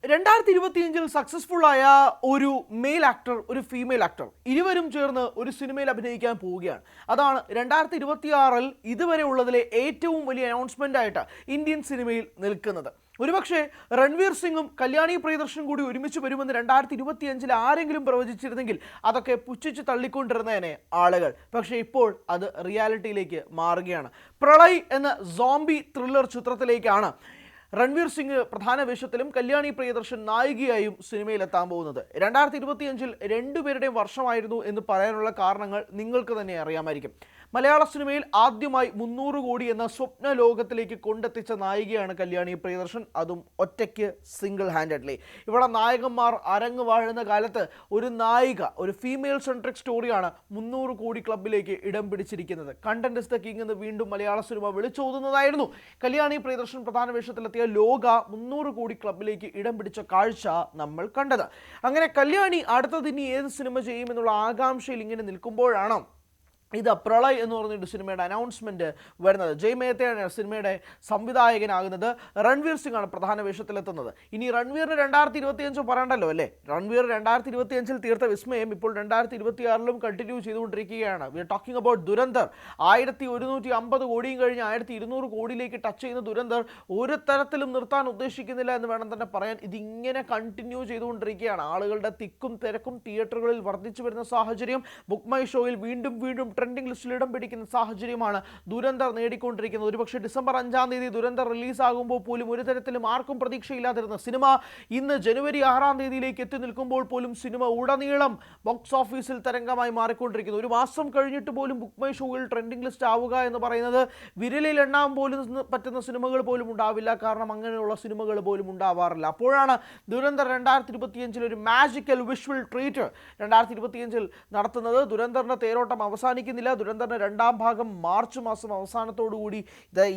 2025 successful ആയ ഒരു male actor, ഒരു ഫീമെയിൽ ആക്ടർ ഇരുവരും ചേർന്ന് ഒരു സിനിമയിൽ അഭിനയിക്കാൻ പോവുകയാണ്. അതാണ് 2026 ഇതുവരെ ഉള്ളതിലെ ഏറ്റവും വലിയ അനൗൺസ്മെന്റ് ആയിട്ട് ഇന്ത്യൻ സിനിമയിൽ നിൽക്കുന്നത്. ഒരുപക്ഷെ രൺവീർ സിംഗും കല്യാണി പ്രിയദർശനും കൂടി ഒരുമിച്ച് വരുമെന്ന് 2025 ആരെങ്കിലും പ്രവചിച്ചിരുന്നെങ്കിൽ അതൊക്കെ പുച്ഛിച്ച് തള്ളിക്കൊണ്ടിരുന്നേനെ ആളുകൾ. പക്ഷേ ഇപ്പോൾ അത് റിയാലിറ്റിയിലേക്ക് മാറുകയാണ്. പ്രളയ് എന്ന സോംബി ത്രില്ലർ ചിത്രത്തിലേക്കാണ് രൺവീർ സിംഗ് പ്രധാന വേഷത്തിലും കല്യാണി പ്രിയദർശൻ നായികയായും സിനിമയിലെത്താൻ പോകുന്നത്. 2025 രണ്ടുപേരുടെയും വർഷമായിരുന്നു എന്ന് പറയാനുള്ള കാരണങ്ങൾ നിങ്ങൾക്ക് തന്നെ അറിയാമായിരിക്കും. മലയാള സിനിമയിൽ ആദ്യമായി 300 കോടി എന്ന സ്വപ്ന ലോകത്തിലേക്ക് കൊണ്ടെത്തിച്ച നായികയാണ് കല്യാണി പ്രിയദർശൻ, അതും ഒറ്റയ്ക്ക്, സിംഗിൾ ഹാൻഡഡ്ലി. ഇവിടെ നായകന്മാർ അരങ്ങ് വാഴുന്ന കാലത്ത് ഒരു നായിക, ഒരു ഫീമെയിൽ സെൻട്രിക് സ്റ്റോറിയാണ് 300 കോടി ക്ലബിലേക്ക് ഇടം പിടിച്ചിരിക്കുന്നത്. കണ്ടന്റ് ഇസ് ദ കിങ് എന്ന് വീണ്ടും മലയാള സിനിമ വിളിച്ചോതുന്നതായിരുന്നു കല്യാണി പ്രിയദർശൻ പ്രധാന വേഷത്തിലെത്തിയ ലോക 300 കോടി ക്ലബിലേക്ക് ഇടം പിടിച്ച കാഴ്ച നമ്മൾ കണ്ടത്. അങ്ങനെ കല്യാണി അടുത്തതിനി ഏത് സിനിമ ചെയ്യുമെന്നുള്ള ആകാംക്ഷയിൽ ഇങ്ങനെ നിൽക്കുമ്പോഴാണ് ഇത് പ്രളയ് എന്ന് പറഞ്ഞൊരു സിനിമയുടെ അനൗൺസ്മെൻറ്റ് വരുന്നത്. ജയ് മേത്തയാണ് സിനിമയുടെ സംവിധായകനാകുന്നത്. രൺവീർ സിംഗ് ആണ് പ്രധാന വേഷത്തിലെത്തുന്നത്. ഇനി രൺവീറിന് 2025 പറയണ്ടല്ലോ അല്ലേ. രൺവീർ 2025 തീർത്ത വിസ്മയം ഇപ്പോൾ 2026 കണ്ടിന്യൂ ചെയ്തുകൊണ്ടിരിക്കുകയാണ്. We are talking about Dhurandhar. 1150 കോടിയും കഴിഞ്ഞ് 1200 കോടിയിലേക്ക് ടച്ച് ചെയ്യുന്ന ദുരന്തർ ഒരു തരത്തിലും നിർത്താൻ ഉദ്ദേശിക്കുന്നില്ല എന്ന് വേണം തന്നെ പറയാൻ. ഇതിങ്ങനെ കണ്ടിന്യൂ ചെയ്തുകൊണ്ടിരിക്കുകയാണ്. ആളുകളുടെ തിക്കും തിരക്കും തിയേറ്ററുകളിൽ വർദ്ധിച്ചു വരുന്ന സാഹചര്യം, ബുക്ക് മൈ ഷോയിൽ വീണ്ടും ട്രെൻഡിംഗ് ലിസ്റ്റിൽ ഇടം പിടിക്കുന്ന സാഹചര്യമാണ് ദുരന്തർ നേടിക്കൊണ്ടിരിക്കുന്നത്. ഒരുപക്ഷെ ഡിസംബർ 5-ാം തീയതി ദുരന്തർ റിലീസാകുമ്പോൾ പോലും ഒരു തരത്തിലും ആർക്കും പ്രതീക്ഷയില്ലാതിരുന്ന സിനിമ ഇന്ന് ജനുവരി 6-ാം തീയതിയിലേക്ക് എത്തി നിൽക്കുമ്പോൾ പോലും സിനിമ ഉടനീളം ബോക്സ് ഓഫീസിൽ തരംഗമായി മാറിക്കൊണ്ടിരിക്കുന്നു. ഒരു മാസം കഴിഞ്ഞിട്ട് പോലും ബുക്ക് മൈ ഷോയിൽ ട്രെൻഡിംഗ് ലിസ്റ്റ് ആവുക എന്ന് പറയുന്നത് വിരലിൽ എണ്ണാൻ പോലും പറ്റുന്ന സിനിമകൾ പോലും ഉണ്ടാവില്ല. കാരണം അങ്ങനെയുള്ള സിനിമകൾ പോലും ഉണ്ടാവാറില്ല. അപ്പോഴാണ് ദുരന്തർ 2025 ഒരു മാജിക്കൽ വിഷ്വൽ ട്രീറ്റ് 2025 നടത്തുന്നത്. ദുരന്തറിന്റെ തേരോട്ടം അവസാനിക്കുന്നില്ല. ദുരന്തറിന്റെ 2-ാം ഭാഗം മാർച്ച് മാസം അവസാനത്തോടുകൂടി,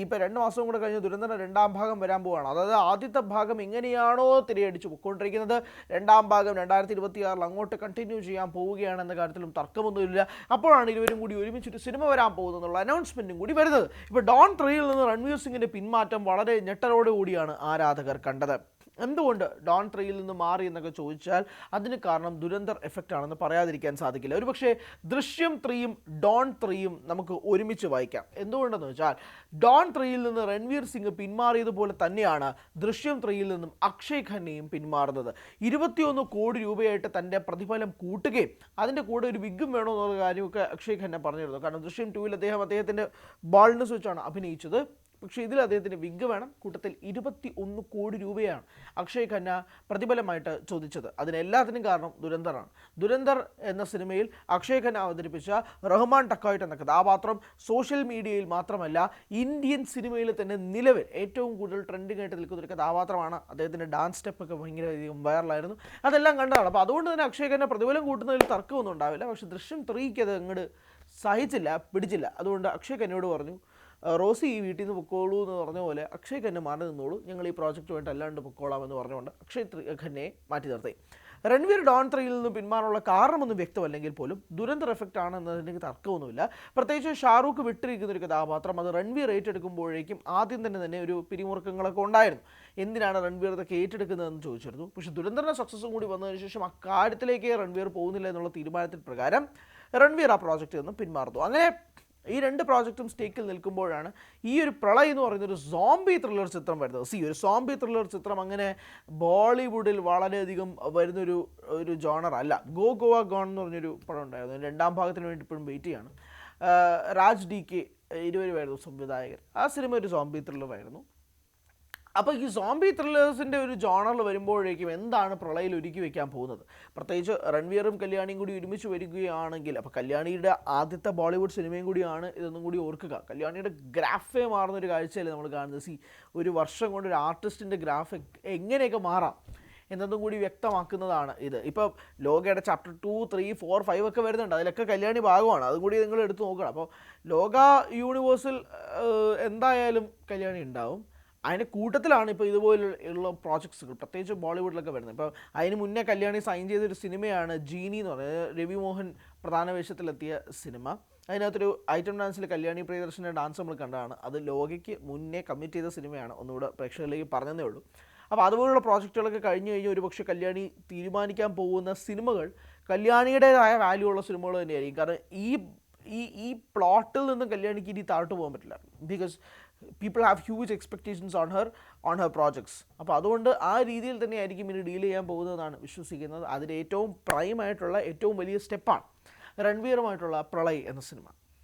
ഇപ്പോൾ 2 മാസം കൂടെ കഴിഞ്ഞ് ദുരന്തറിന്റെ 2-ാം ഭാഗം വരാൻ പോവുകയാണ്. അതായത് ആദ്യത്തെ ഭാഗം എങ്ങനെയാണോ തിരയടിച്ച് പൊയ്ക്കൊണ്ടിരിക്കുന്നത്, 2-ാം ഭാഗം 2026 അങ്ങോട്ട് കണ്ടിന്യൂ ചെയ്യാൻ പോവുകയാണെന്ന കാര്യത്തിലും തർക്കമൊന്നുമില്ല. അപ്പോഴാണ് ഇരുവരും കൂടി ഒരുമിച്ചൊരു സിനിമ വരാൻ പോകുന്നതെന്നുള്ള അനൗൺസ്മെൻറ്റും കൂടി വരുന്നത്. ഇപ്പോൾ ഡോൺ 3-ൽ നിന്ന് രൺവീർ സിംഗിൻ്റെ പിന്മാറ്റം വളരെ ഞെട്ടലോടുകൂടിയാണ് ആരാധകർ കണ്ടത്. എന്തുകൊണ്ട് ഡോൺ 3-ൽ നിന്ന് മാറി എന്നൊക്കെ ചോദിച്ചാൽ അതിന് കാരണം ദുരന്തർ എഫക്റ്റ് ആണെന്ന് പറയാതിരിക്കാൻ സാധിക്കില്ല. ഒരുപക്ഷെ ദൃശ്യം 3-യും ഡോൺ 3-യും നമുക്ക് ഒരുമിച്ച് വായിക്കാം. എന്തുകൊണ്ടെന്ന് വെച്ചാൽ ഡോൺ 3-ൽ നിന്ന് രൺവീർ സിംഗ് പിന്മാറിയതുപോലെ തന്നെയാണ് ദൃശ്യം 3-ൽ നിന്നും അക്ഷയ് ഖന്നയും പിന്മാറുന്നത്. 21 കോടി രൂപയായിട്ട് തൻ്റെ പ്രതിഫലം കൂട്ടുകയും അതിൻ്റെ കൂടെ ഒരു വിഗും വേണമെന്നുള്ള കാര്യമൊക്കെ അക്ഷയ് ഖന്ന പറഞ്ഞിരുന്നു. കാരണം ദൃശ്യം 2-ൽ അദ്ദേഹത്തിൻ്റെ ബാൾനെസ് വെച്ചാണ് അഭിനയിച്ചത്. പക്ഷേ ഇതിൽ അദ്ദേഹത്തിന് വിഗ് വേണം. കൂട്ടത്തിൽ 21 കോടി രൂപയാണ് അക്ഷയ് ഖന്ന പ്രതിഫലമായിട്ട് ചോദിച്ചത്. അതിനെല്ലാത്തിനും കാരണം ദുരന്തറാണ്. ദുരന്തർ എന്ന സിനിമയിൽ അക്ഷയ് ഖന്ന അവതരിപ്പിച്ച റഹ്മാൻ ടക്കായിട്ട് എന്ന കഥാപാത്രം സോഷ്യൽ മീഡിയയിൽ മാത്രമല്ല ഇന്ത്യൻ സിനിമയിൽ തന്നെ നിലവിൽ ഏറ്റവും കൂടുതൽ ട്രെൻഡിങ് ആയിട്ട് നിൽക്കുന്ന ഒരു കഥാപാത്രമാണ്. അദ്ദേഹത്തിൻ്റെ ഡാൻസ് സ്റ്റെപ്പൊക്കെ ഭയങ്കരധികം വൈറലായിരുന്നു. അതെല്ലാം കണ്ടതാണ്. അപ്പോൾ അതുകൊണ്ട് തന്നെ അക്ഷയ് ഖന്ന പ്രതിഫലം കൂട്ടുന്നതിൽ തർക്കമൊന്നും ഉണ്ടാവില്ല. പക്ഷേ ദൃശ്യം 3-ക്ക് അത് അങ്ങോട്ട് സഹിച്ചില്ല, പിടിച്ചില്ല. അതുകൊണ്ട് അക്ഷയ് ഖന്നയോട് പറഞ്ഞു, റോസി ഈ വീട്ടിൽ നിന്ന് പൊക്കോളൂ എന്ന് പറഞ്ഞ പോലെ അക്ഷയ് ഖന്ന മാറി നിന്നോളൂ, ഞങ്ങൾ ഈ പ്രോജക്റ്റുമായിട്ട് അല്ലാണ്ട് പൊക്കോളാമെന്ന് പറഞ്ഞുകൊണ്ട് അക്ഷയ് ഖന്നയെ മാറ്റി നിർത്തി. രൺവീർ ഡോൺ 3-ൽ നിന്ന് പിന്മാറാനുള്ള കാരണമൊന്നും വ്യക്തമല്ലെങ്കിൽ പോലും ദുരന്തർ എഫക്റ്റ് ആണെന്നതിന് തർക്കമൊന്നുമില്ല. പ്രത്യേകിച്ച് ഷാറൂഖ് വിട്ടിരിക്കുന്ന ഒരു കഥാപാത്രം അത് രൺവീർ ഏറ്റെടുക്കുമ്പോഴേക്കും ആദ്യം തന്നെ ഒരു പിരിമുറുക്കങ്ങളൊക്കെ ഉണ്ടായിരുന്നു. എന്തിനാണ് രൺവീർ ഇതൊക്കെ ഏറ്റെടുക്കുന്നതെന്ന് ചോദിച്ചിരുന്നു. പക്ഷേ ദുരന്തറിൻ്റെ സക്സസ്സും കൂടി വന്നതിന് ശേഷം അക്കാര്യത്തിലേക്ക് രൺവീർ പോകുന്നില്ല എന്നുള്ള തീരുമാനത്തിൽ പ്രകാരം രൺവീർ ആ പ്രോജക്റ്റിൽ നിന്നും പിന്മാറുന്നു. അങ്ങനെ ഈ 2 പ്രോജക്റ്റും സ്റ്റേക്കിൽ നിൽക്കുമ്പോഴാണ് ഈ ഒരു പ്രളയ് എന്ന് പറയുന്നൊരു സോംബി ത്രില്ലർ ചിത്രം വരുന്നത്. ഒരു സോംബി ത്രില്ലർ ചിത്രം അങ്ങനെ ബോളിവുഡിൽ വളരെയധികം വരുന്നൊരു ജോണർ അല്ല. ഗോവ ഗോൺ എന്ന് പറഞ്ഞൊരു പടം ഉണ്ടായിരുന്നു. 2-ാം ഭാഗത്തിന് വേണ്ടി ഇപ്പോഴും വെയിറ്റ് ചെയ്യാണ്. രാജ് DK ഇരുവരുമായിരുന്നു സംവിധായകർ. ആ സിനിമ ഒരു സോംബി ത്രില്ലറായിരുന്നു. അപ്പോൾ ഈ സോംബി ത്രില്ലേഴ്സിൻ്റെ ഒരു ജോണറിൽ വരുമ്പോഴേക്കും എന്താണ് പ്രളയിൽ ഒരുക്കി വയ്ക്കാൻ പോകുന്നത്? പ്രത്യേകിച്ച് രൺവീറും കല്യാണിയും കൂടി ഒരുമിച്ച് വരികയാണെങ്കിൽ, അപ്പോൾ കല്യാണിയുടെ ആദ്യത്തെ ബോളിവുഡ് സിനിമയും കൂടിയാണ് ഇതൊന്നും കൂടി ഓർക്കുക. കല്യാണിയുടെ ഗ്രാഫേ മാറുന്നൊരു കാഴ്ചയല്ലേ നമ്മൾ കാണുന്നത്. ഒരു വർഷം കൊണ്ട് ഒരു ആർട്ടിസ്റ്റിൻ്റെ ഗ്രാഫ് എങ്ങനെയൊക്കെ മാറാം എന്നതും കൂടി വ്യക്തമാക്കുന്നതാണ് ഇത്. ഇപ്പോൾ ലോകയുടെ ചാപ്റ്റർ 2, 3, 4, 5 ഒക്കെ വരുന്നുണ്ട്. അതിലൊക്കെ കല്യാണി ഭാഗമാണ്. അതും കൂടി നിങ്ങൾ എടുത്ത് നോക്കണം. അപ്പോൾ ലോക യൂണിവേഴ്സിൽ എന്തായാലും കല്യാണി ഉണ്ടാവും. അതിൻ്റെ കൂട്ടത്തിലാണ് ഇപ്പോൾ ഇതുപോലുള്ള പ്രോജക്ട്സുകൾ പ്രത്യേകിച്ച് ബോളിവുഡിലൊക്കെ വരുന്നത്. ഇപ്പോൾ അതിന് മുന്നേ കല്യാണി സൈൻ ചെയ്തൊരു സിനിമയാണ് ജീനി എന്ന് പറയുന്നത്. രവി മോഹൻ പ്രധാന വേഷത്തിലെത്തിയ സിനിമ. അതിനകത്തൊരു ഐറ്റം ഡാൻസിൽ കല്യാണി പ്രിയദർശൻ്റെ ഡാൻസ് നമ്മൾ കണ്ടതാണ്. അത് ലോകയ്ക്ക് മുന്നേ കമ്മിറ്റ് ചെയ്ത സിനിമയാണ്. ഒന്നുകൂടെ പ്രേക്ഷകരിലേക്ക് പറഞ്ഞതേ ഉള്ളൂ. അപ്പോൾ അതുപോലുള്ള പ്രോജക്റ്റുകളൊക്കെ കഴിഞ്ഞ് കഴിഞ്ഞ് ഒരുപക്ഷെ കല്യാണി തീരുമാനിക്കാൻ പോകുന്ന സിനിമകൾ കല്യാണിയുടേതായ വാല്യൂ ഉള്ള സിനിമകൾ തന്നെയായിരിക്കും. കാരണം ഈ പ്ലോട്ടിൽ നിന്നും കല്യാണിക്ക് ഇനി താഴോട്ട് പോകാൻ പറ്റില്ല. Because people have huge expectations on her projects. അപ്പോൾ അതുകൊണ്ട് ആ രീതിയിൽ തന്നെയായിരിക്കും ഇനി ഡീൽ ചെയ്യാൻ പോകുന്നതെന്നാണ് വിശ്വസിക്കുന്നത്. അതിൽ ഏറ്റവും പ്രൈമായിട്ടുള്ള ഏറ്റവും വലിയ സ്റ്റെപ്പാണ് രൺവീറുമായിട്ടുള്ള പ്രളയ് എന്ന സിനിമ.